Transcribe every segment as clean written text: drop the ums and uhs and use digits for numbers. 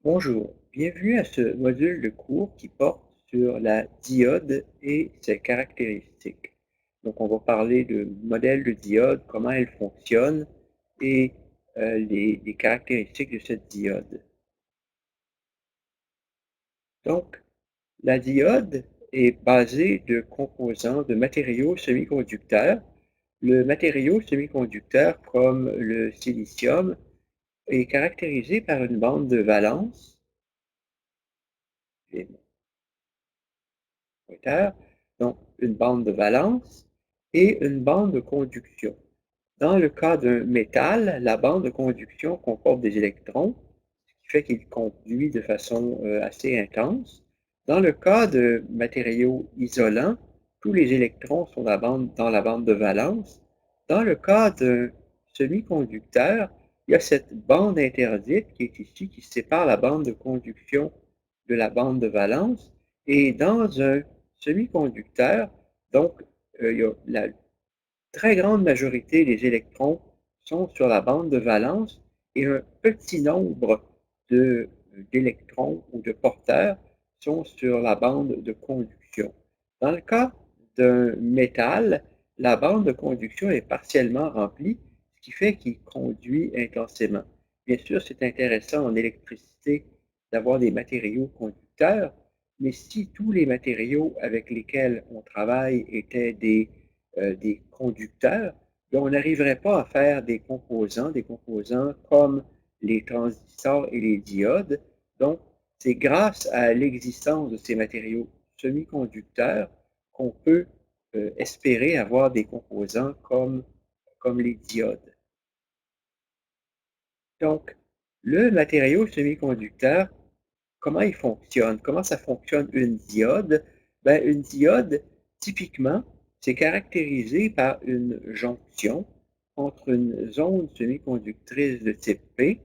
Bonjour, bienvenue à ce module de cours qui porte sur la diode et ses caractéristiques. Donc, on va parler de modèle de diode, comment elle fonctionne et les caractéristiques de cette diode. Donc, la diode est basée de composants de matériaux semi-conducteurs. Le matériau semi-conducteur, comme le silicium, est caractérisé par une bande de valence, pointeur, donc une bande de valence et une bande de conduction. Dans le cas d'un métal, la bande de conduction comporte des électrons, ce qui fait qu'il conduit de façon assez intense. Dans le cas de matériaux isolants, tous les électrons sont dans la bande de valence. Dans le cas d'un semi-conducteur, il y a cette bande interdite qui est ici, qui sépare la bande de conduction de la bande de valence. Et dans un semi-conducteur, donc, il y a la très grande majorité des électrons sont sur la bande de valence et un petit nombre d'électrons ou de porteurs sont sur la bande de conduction. Dans le cas d'un métal, la bande de conduction est partiellement remplie, ce qui fait qu'il conduit intensément. Bien sûr, c'est intéressant en électricité d'avoir des matériaux conducteurs, mais si tous les matériaux avec lesquels on travaille étaient des conducteurs, on n'arriverait pas à faire des composants comme les transistors et les diodes. Donc, c'est grâce à l'existence de ces matériaux semi-conducteurs qu'on peut espérer avoir des composants comme les diodes. Donc, le matériau semi-conducteur, comment il fonctionne? Comment ça fonctionne une diode? Ben, une diode, typiquement, c'est caractérisé par une jonction entre une zone semi-conductrice de type P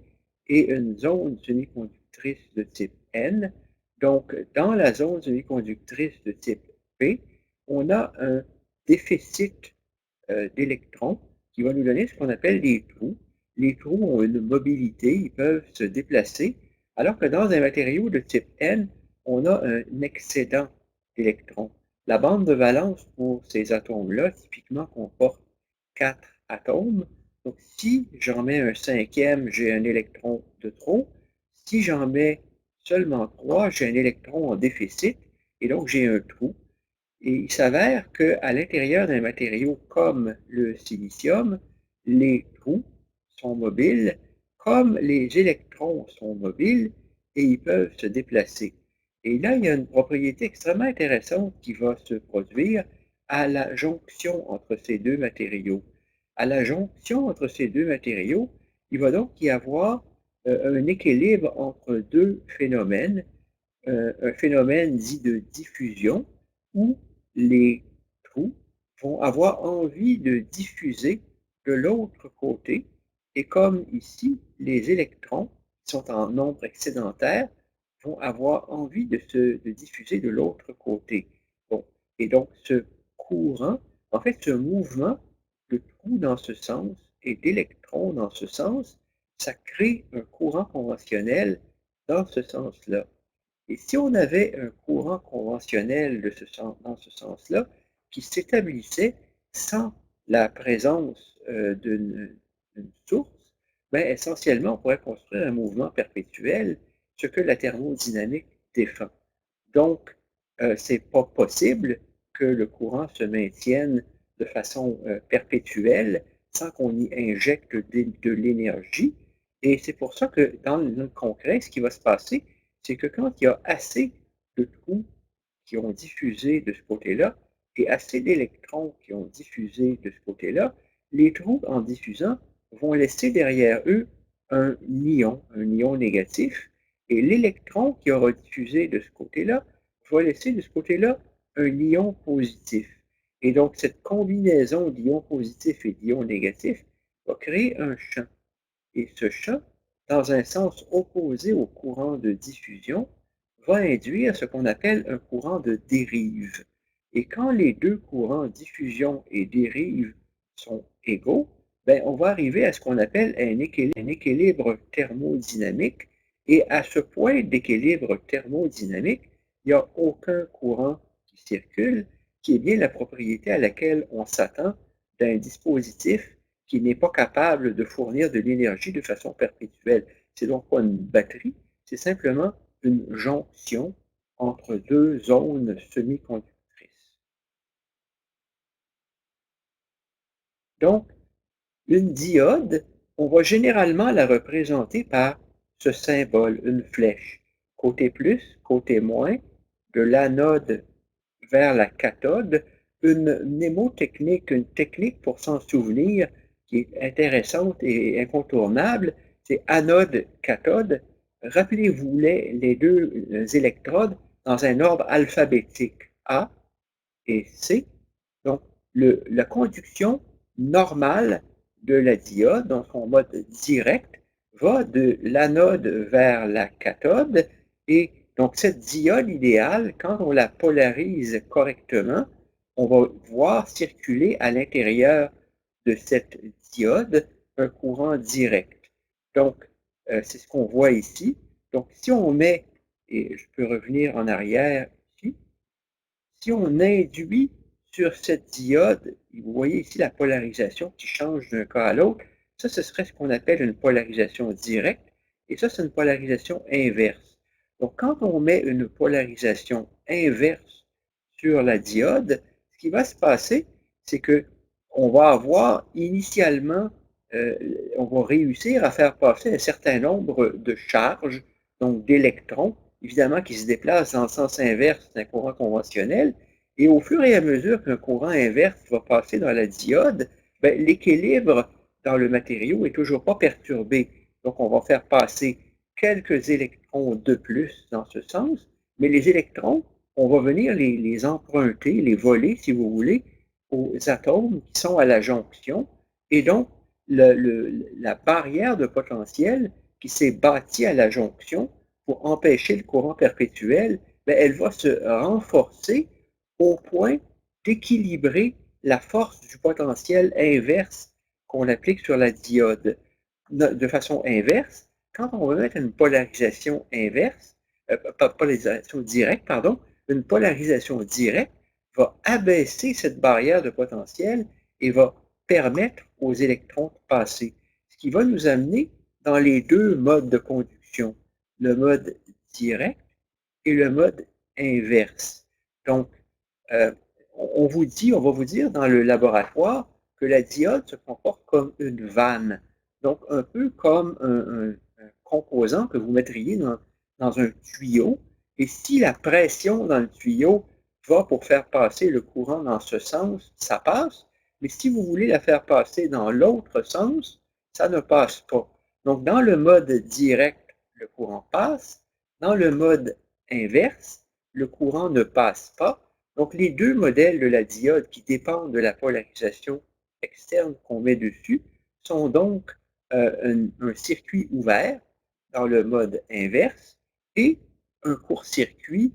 et une zone semi-conductrice de type N. Donc, dans la zone semi-conductrice de type P, on a un déficit d'électrons qui va nous donner ce qu'on appelle des trous. Les trous ont une mobilité, ils peuvent se déplacer, alors que dans un matériau de type N, on a un excédent d'électrons. La bande de valence pour ces atomes-là, typiquement, comporte 4 atomes. Donc, si j'en mets un cinquième, j'ai un électron de trop. Si j'en mets seulement 3, j'ai un électron en déficit, et donc j'ai un trou. Et il s'avère qu'à l'intérieur d'un matériau comme le silicium, les trous sont mobiles, comme les électrons sont mobiles, et ils peuvent se déplacer. Et là, il y a une propriété extrêmement intéressante qui va se produire à la jonction entre ces deux matériaux. À la jonction entre ces deux matériaux, il va donc y avoir un équilibre entre deux phénomènes, un phénomène dit de diffusion, où les trous vont avoir envie de diffuser de l'autre côté, et comme ici, les électrons qui sont en nombre excédentaire vont avoir envie de diffuser de l'autre côté. Bon. Et donc, ce courant, en fait, ce mouvement de trous dans ce sens et d'électrons dans ce sens, ça crée un courant conventionnel dans ce sens-là. Et si on avait un courant conventionnel dans ce sens-là, qui s'établissait sans la présence d'une source, ben, essentiellement, on pourrait construire un mouvement perpétuel, ce que la thermodynamique défend. Donc, ce n'est pas possible que le courant se maintienne de façon perpétuelle sans qu'on y injecte de l'énergie. Et c'est pour ça que dans le concret, ce qui va se passer, c'est que quand il y a assez de trous qui ont diffusé de ce côté-là et assez d'électrons qui ont diffusé de ce côté-là, les trous, en diffusant, vont laisser derrière eux un ion négatif, et l'électron qui aura diffusé de ce côté-là va laisser de ce côté-là un ion positif. Et donc, cette combinaison d'ions positifs et d'ions négatifs va créer un champ. Et ce champ, dans un sens opposé au courant de diffusion, va induire ce qu'on appelle un courant de dérive. Et quand les deux courants diffusion et dérive sont égaux, ben, on va arriver à ce qu'on appelle un équilibre thermodynamique. Et à ce point d'équilibre thermodynamique, il n'y a aucun courant qui circule, qui est bien la propriété à laquelle on s'attend d'un dispositif qui n'est pas capable de fournir de l'énergie de façon perpétuelle. C'est donc pas une batterie, c'est simplement une jonction entre deux zones semi-conductrices. Donc, une diode, on va généralement la représenter par ce symbole, une flèche. Côté plus, côté moins, de l'anode vers la cathode, une mnémotechnique, une technique pour s'en souvenir qui est intéressante et incontournable, c'est anode-cathode. Rappelez-vous les deux électrodes dans un ordre alphabétique, A et C. Donc, la conduction normale de la diode, dans son mode direct, va de l'anode vers la cathode. Et donc, cette diode idéale, quand on la polarise correctement, on va voir circuler à l'intérieur de cette diode un courant direct. Donc, c'est ce qu'on voit ici. Donc, si on met, et je peux revenir en arrière ici, si on induit sur cette diode, vous voyez ici la polarisation qui change d'un cas à l'autre, ça, ce serait ce qu'on appelle une polarisation directe, et ça, c'est une polarisation inverse. Donc, quand on met une polarisation inverse sur la diode, ce qui va se passer, c'est que on va avoir initialement, euh, on va réussir à faire passer un certain nombre de charges, donc d'électrons, évidemment qui se déplacent dans le sens inverse d'un courant conventionnel, et au fur et à mesure qu'un courant inverse va passer dans la diode, ben, l'équilibre dans le matériau est toujours pas perturbé. Donc, on va faire passer quelques électrons de plus dans ce sens, mais les électrons, on va venir les emprunter, les voler, si vous voulez, aux atomes qui sont à la jonction. Et donc, la barrière de potentiel qui s'est bâtie à la jonction pour empêcher le courant perpétuel, ben, elle va se renforcer au point d'équilibrer la force du potentiel inverse qu'on applique sur la diode. De façon inverse, quand on va mettre une polarisation inverse, pas polarisation directe, pardon, une polarisation directe va abaisser cette barrière de potentiel et va permettre aux électrons de passer. Ce qui va nous amener dans les deux modes de conduction, le mode direct et le mode inverse. Donc, euh, on va vous dire dans le laboratoire que la diode se comporte comme une vanne, donc un peu comme un composant que vous mettriez dans un tuyau. Et si la pression dans le tuyau va pour faire passer le courant dans ce sens, ça passe. Mais si vous voulez la faire passer dans l'autre sens, ça ne passe pas. Donc, dans le mode direct, le courant passe. Dans le mode inverse, le courant ne passe pas. Donc, les deux modèles de la diode qui dépendent de la polarisation externe qu'on met dessus sont donc un circuit ouvert dans le mode inverse et un court-circuit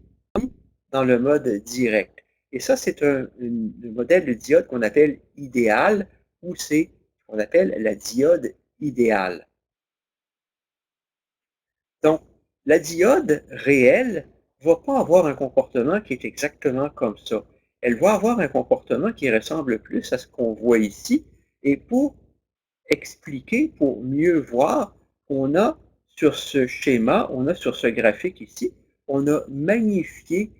dans le mode direct. Et ça, c'est un modèle de diode qu'on appelle idéal ou c'est ce qu'on appelle la diode idéale. Donc, la diode réelle ne va pas avoir un comportement qui est exactement comme ça. Elle va avoir un comportement qui ressemble plus à ce qu'on voit ici. Et pour expliquer, pour mieux voir, on a sur ce schéma, on a sur ce graphique ici, on a magnifié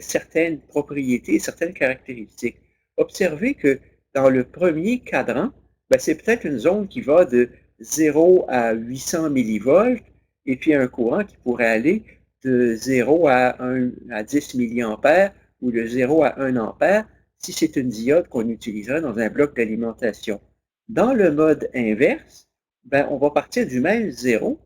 certaines propriétés, certaines caractéristiques. Observez que dans le premier cadran, ben, c'est peut-être une zone qui va de 0 à 800 millivolts, et puis un courant qui pourrait aller de 0 à 10 milliampères ou de 0 à 1 ampère si c'est une diode qu'on utiliserait dans un bloc d'alimentation. Dans le mode inverse, ben, on va partir du même 0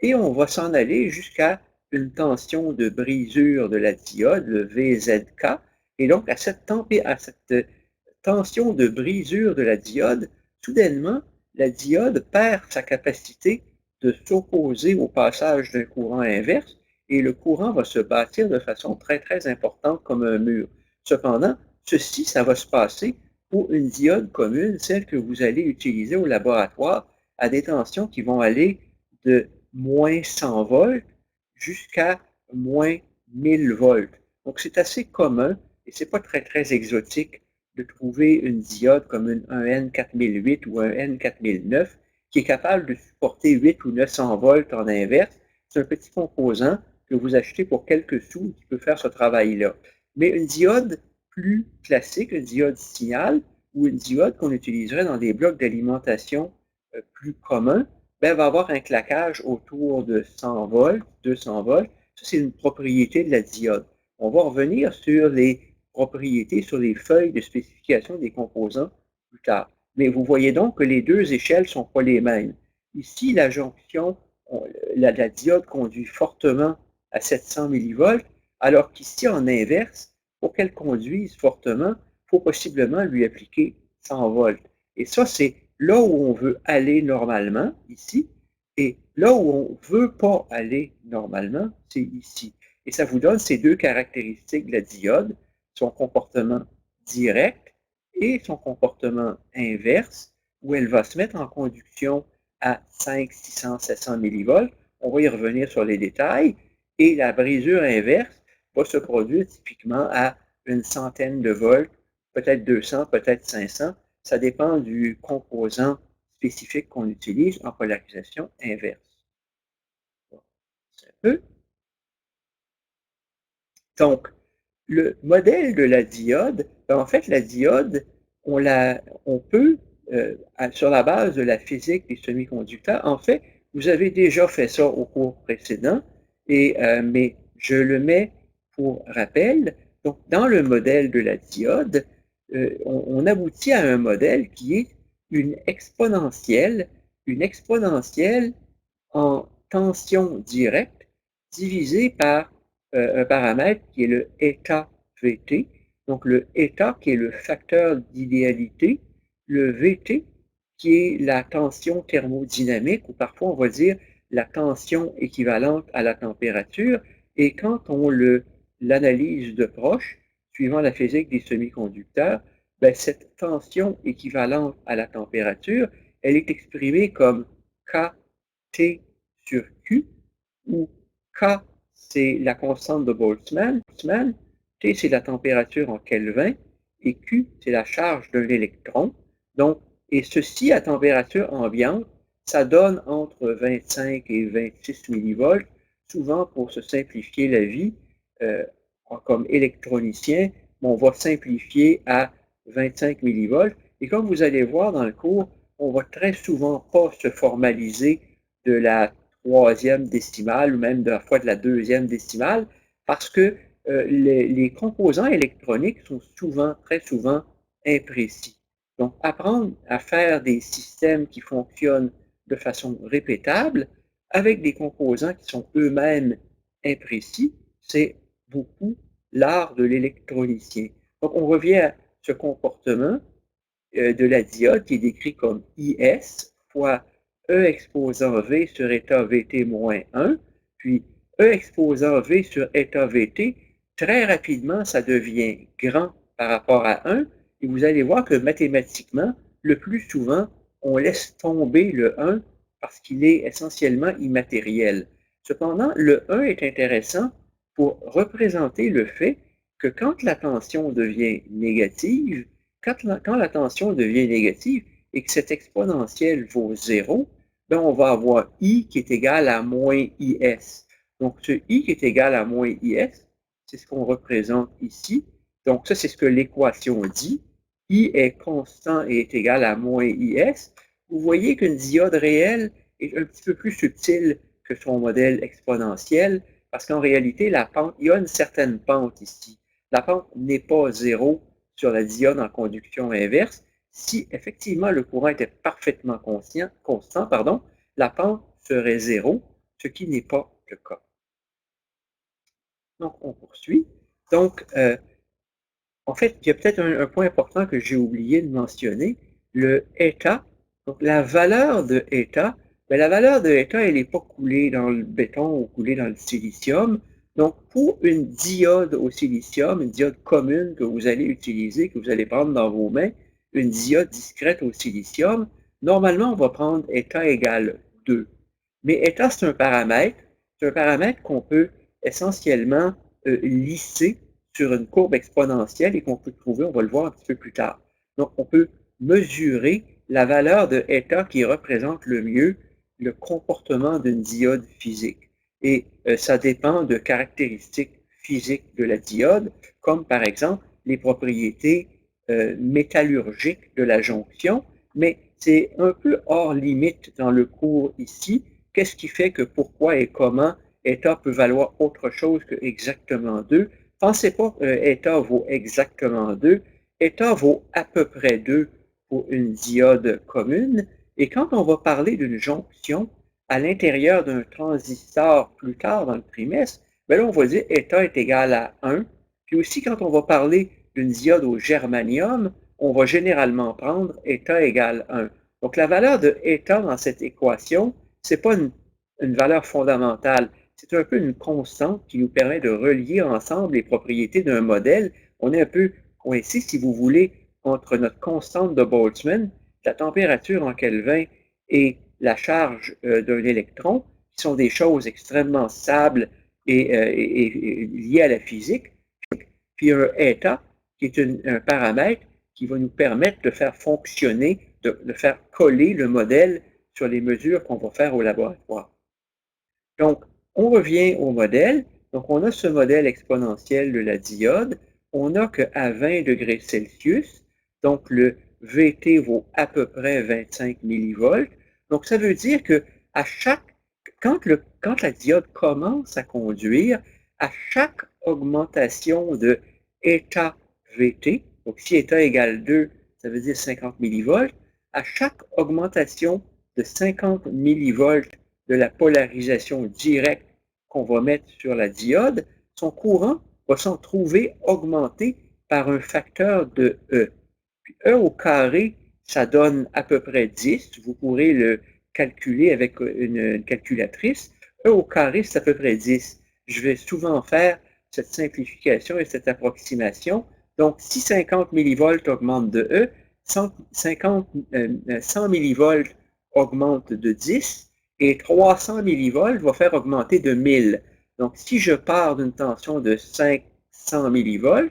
et on va s'en aller jusqu'à une tension de brisure de la diode, le VZK. Et donc, à cette tension de brisure de la diode, soudainement, la diode perd sa capacité de s'opposer au passage d'un courant inverse et le courant va se bâtir de façon très, très importante comme un mur. Cependant, ceci, ça va se passer pour une diode commune, celle que vous allez utiliser au laboratoire, à des tensions qui vont aller de moins 100 volts jusqu'à moins 1000 volts. Donc, c'est assez commun et c'est pas très exotique de trouver une diode comme un N4008 ou un N4009 qui est capable de supporter 8 ou 900 volts en inverse. C'est un petit composant que vous achetez pour quelques sous qui peut faire ce travail-là. Mais une diode plus classique, une diode signal ou une diode qu'on utiliserait dans des blocs d'alimentation plus communs, ben, va avoir un claquage autour de 100 volts, 200 volts. Ça, c'est une propriété de la diode. On va revenir sur les propriétés, sur les feuilles de spécification des composants plus tard. Mais vous voyez donc que les deux échelles ne sont pas les mêmes. Ici, la jonction, la diode conduit fortement à 700 millivolts, alors qu'ici, en inverse, pour qu'elle conduise fortement, il faut possiblement lui appliquer 100 volts. Et ça, c'est là où on veut aller normalement, ici, et là où on ne veut pas aller normalement, c'est ici. Et ça vous donne ces deux caractéristiques de la diode, son comportement direct et son comportement inverse, où elle va se mettre en conduction à 5, 600, 700 millivolts. On va y revenir sur les détails. Et la brisure inverse va se produire typiquement à une centaine de volts, peut-être 200, peut-être 500. Ça dépend du composant spécifique qu'on utilise en polarisation inverse. C'est un peu. Donc, le modèle de la diode, ben, en fait, la diode, on peut, sur la base de la physique des semi-conducteurs, en fait, vous avez déjà fait ça au cours précédent, mais je le mets pour rappel. Donc, dans le modèle de la diode, on aboutit à un modèle qui est une exponentielle en tension directe divisée par un paramètre qui est le état VT. Donc, le état qui est le facteur d'idéalité, le VT qui est la tension thermodynamique, ou parfois on va dire la tension équivalente à la température. Et quand on l'analyse de proche, suivant la physique des semi-conducteurs, ben, cette tension équivalente à la température, elle est exprimée comme KT sur Q, où K, c'est la constante de Boltzmann, T, c'est la température en Kelvin, et Q, c'est la charge d'un électron. Donc, et ceci à température ambiante, ça donne entre 25 et 26 millivolts. Souvent, pour se simplifier la vie, comme électronicien, on va simplifier à 25 millivolts. Et comme vous allez voir dans le cours, on va très souvent pas se formaliser de la troisième décimale ou même de la fois de la deuxième décimale parce que les composants électroniques sont souvent, très souvent, imprécis. Donc, apprendre à faire des systèmes qui fonctionnent de façon répétable avec des composants qui sont eux-mêmes imprécis, c'est beaucoup l'art de l'électronicien. Donc, on revient à ce comportement de la diode qui est décrit comme IS fois E exposant V sur état VT moins 1, puis E exposant V sur état VT, très rapidement, ça devient grand par rapport à 1, et vous allez voir que mathématiquement, le plus souvent, on laisse tomber le 1 parce qu'il est essentiellement immatériel. Cependant, le 1 est intéressant pour représenter le fait que quand la tension devient négative, quand la tension devient négative et que cette exponentielle vaut 0, ben on va avoir I qui est égal à moins IS. Donc, ce I qui est égal à moins IS, c'est ce qu'on représente ici. Donc, ça, c'est ce que l'équation dit. I est constant et est égal à moins IS. Vous voyez qu'une diode réelle est un petit peu plus subtile que son modèle exponentiel parce qu'en réalité, la pente, il y a une certaine pente ici. La pente n'est pas 0 sur la diode en conduction inverse. Si effectivement le courant était parfaitement constant, la pente serait 0, ce qui n'est pas le cas. Donc, on poursuit. Donc, en fait, il y a peut-être un point important que j'ai oublié de mentionner, le état. Donc, la valeur de état, ben, la valeur de état, elle n'est pas coulée dans le béton ou coulée dans le silicium. Donc, pour une diode au silicium, une diode commune que vous allez utiliser, que vous allez prendre dans vos mains, une diode discrète au silicium, normalement, on va prendre état égale 2. Mais état, c'est un paramètre qu'on peut essentiellement lisser sur une courbe exponentielle et qu'on peut trouver, on va le voir un petit peu plus tard. Donc, on peut mesurer la valeur de état qui représente le mieux le comportement d'une diode physique. Et ça dépend de caractéristiques physiques de la diode, comme par exemple les propriétés métallurgiques de la jonction, mais c'est un peu hors limite dans le cours ici. Qu'est-ce qui fait que pourquoi et comment état peut valoir autre chose que exactement 2? Pensez pas que état vaut exactement 2. État vaut à peu près 2 pour une diode commune. Et quand on va parler d'une jonction à l'intérieur d'un transistor plus tard dans le trimestre, bien là, on va dire état est égal à 1. Puis aussi, quand on va parler d'une diode au germanium, on va généralement prendre état égale 1. Donc, la valeur de état dans cette équation, ce n'est pas une valeur fondamentale. C'est un peu une constante qui nous permet de relier ensemble les propriétés d'un modèle. On est un peu coincé, si vous voulez, entre notre constante de Boltzmann, la température en Kelvin et la charge d'un électron, qui sont des choses extrêmement stables et liées à la physique, puis un état, qui est un paramètre qui va nous permettre de faire fonctionner, de faire coller le modèle sur les mesures qu'on va faire au laboratoire. Donc, on revient au modèle. Donc, on a ce modèle exponentiel de la diode. On a qu'à 20 degrés Celsius, donc le VT vaut à peu près 25 millivolts. Donc, ça veut dire que à quand la diode commence à conduire, à chaque augmentation de état VT, donc si état égale 2, ça veut dire 50 millivolts, à chaque augmentation de 50 millivolts de la polarisation directe qu'on va mettre sur la diode, son courant va s'en trouver augmenté par un facteur de E. Puis E au carré, ça donne à peu près 10. Vous pourrez le calculer avec une calculatrice. E au carré, c'est à peu près 10. Je vais souvent faire cette simplification et cette approximation. Donc, si 50 millivolts augmente de E, 100 millivolts augmente de 10 et 300 millivolts va faire augmenter de 1000. Donc, si je pars d'une tension de 500 millivolts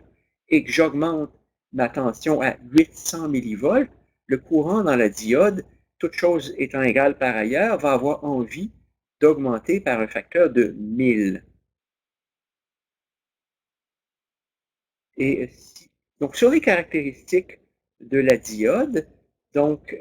et que j'augmente ma tension à 800 millivolts, le courant dans la diode, toute chose étant égale par ailleurs, va avoir envie d'augmenter par un facteur de 1000. Et donc, sur les caractéristiques de la diode, donc,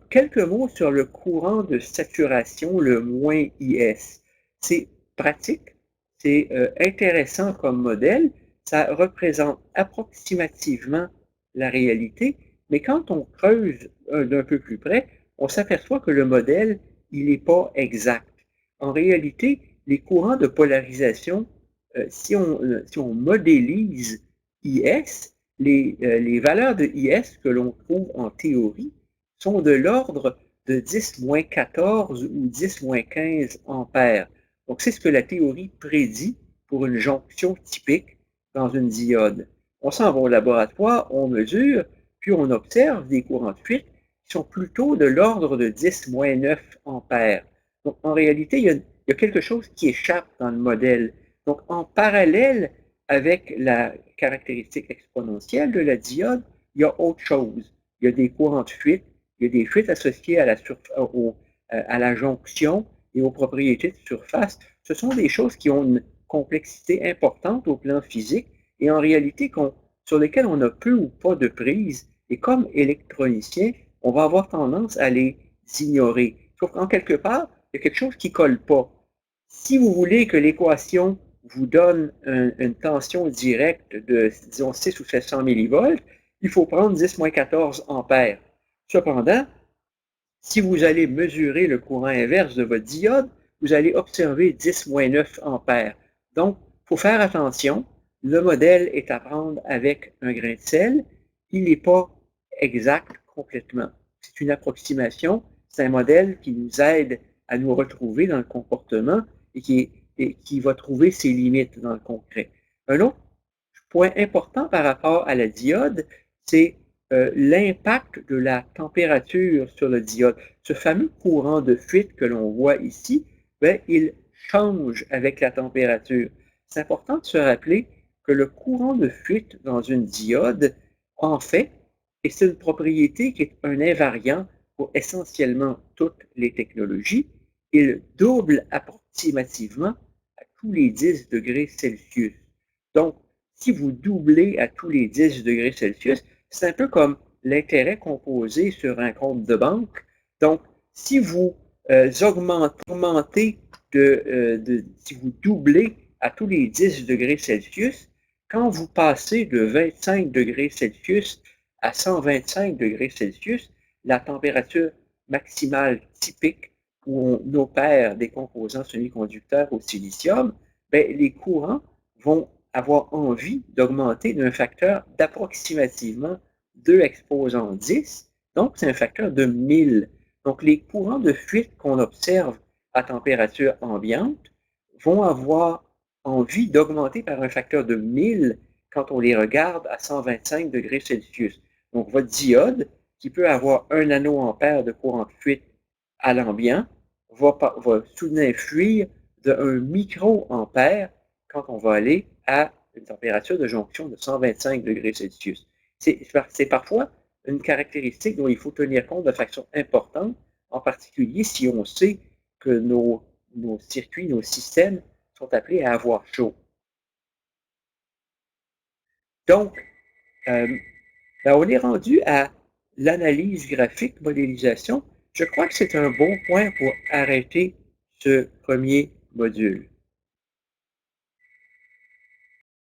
quelques mots sur le courant de saturation, le moins IS. C'est pratique, c'est intéressant comme modèle, ça représente approximativement la réalité, mais quand on creuse d'un peu plus près, on s'aperçoit que le modèle, il n'est pas exact. En réalité, les courants de polarisation, si on modélise IS, les valeurs de IS que l'on trouve en théorie sont de l'ordre de 10-14 ou 10-15 ampères. Donc, c'est ce que la théorie prédit pour une jonction typique dans une diode. On s'en va au laboratoire, on mesure, puis on observe des courants de fuite qui sont plutôt de l'ordre de 10-9 ampères. Donc, en réalité, il y a quelque chose qui échappe dans le modèle. Donc, en parallèle avec la caractéristique exponentielle de la diode, il y a autre chose. Il y a des courants de fuite, il y a des fuites associées à la jonction et aux propriétés de surface. Ce sont des choses qui ont une complexité importante au plan physique et en réalité sur lesquelles on a peu ou pas de prise. Et comme électronicien, on va avoir tendance à les ignorer. Sauf qu'en quelque part, il y a quelque chose qui ne colle pas. Si vous voulez que l'équation vous donne une tension directe de, disons, 6 ou 700 millivolts, il faut prendre 10-14 ampères. Cependant, si vous allez mesurer le courant inverse de votre diode, vous allez observer 10-9 ampères. Donc, il faut faire attention. Le modèle est à prendre avec un grain de sel. Il n'est pas exact complètement. C'est une approximation. C'est un modèle qui nous aide à nous retrouver dans le comportement et qui va trouver ses limites dans le concret. Un autre point important par rapport à la diode, c'est l'impact de la température sur le diode. Ce fameux courant de fuite que l'on voit ici, ben, il change avec la température. C'est important de se rappeler que le courant de fuite dans une diode, en fait, et c'est une propriété qui est un invariant pour essentiellement toutes les technologies, il double approximativement à tous les 10 degrés Celsius. Donc, si vous doublez à tous les 10 degrés Celsius, c'est un peu comme l'intérêt composé sur un compte de banque. Donc, si vous augmentez si vous doublez à tous les 10 degrés Celsius, quand vous passez de 25 degrés Celsius à 125 degrés Celsius, la température maximale typique où on opère des composants semi-conducteurs au silicium, ben, les courants vont avoir envie d'augmenter d'un facteur d'approximativement 2 exposant 10, donc c'est un facteur de 1000. Donc les courants de fuite qu'on observe à température ambiante vont avoir envie d'augmenter par un facteur de 1000 quand on les regarde à 125 degrés Celsius. Donc votre diode, qui peut avoir 1 nanoampère de courant de fuite à l'ambient, va soudain fuir de 1 microampère quand on va aller à une température de jonction de 125 degrés Celsius. C'est parfois une caractéristique dont il faut tenir compte de façon importante, en particulier si on sait que nos circuits, nos systèmes sont appelés à avoir chaud. Donc, ben, on est rendu à l'analyse graphique, modélisation. Je crois que c'est un bon point pour arrêter ce premier module.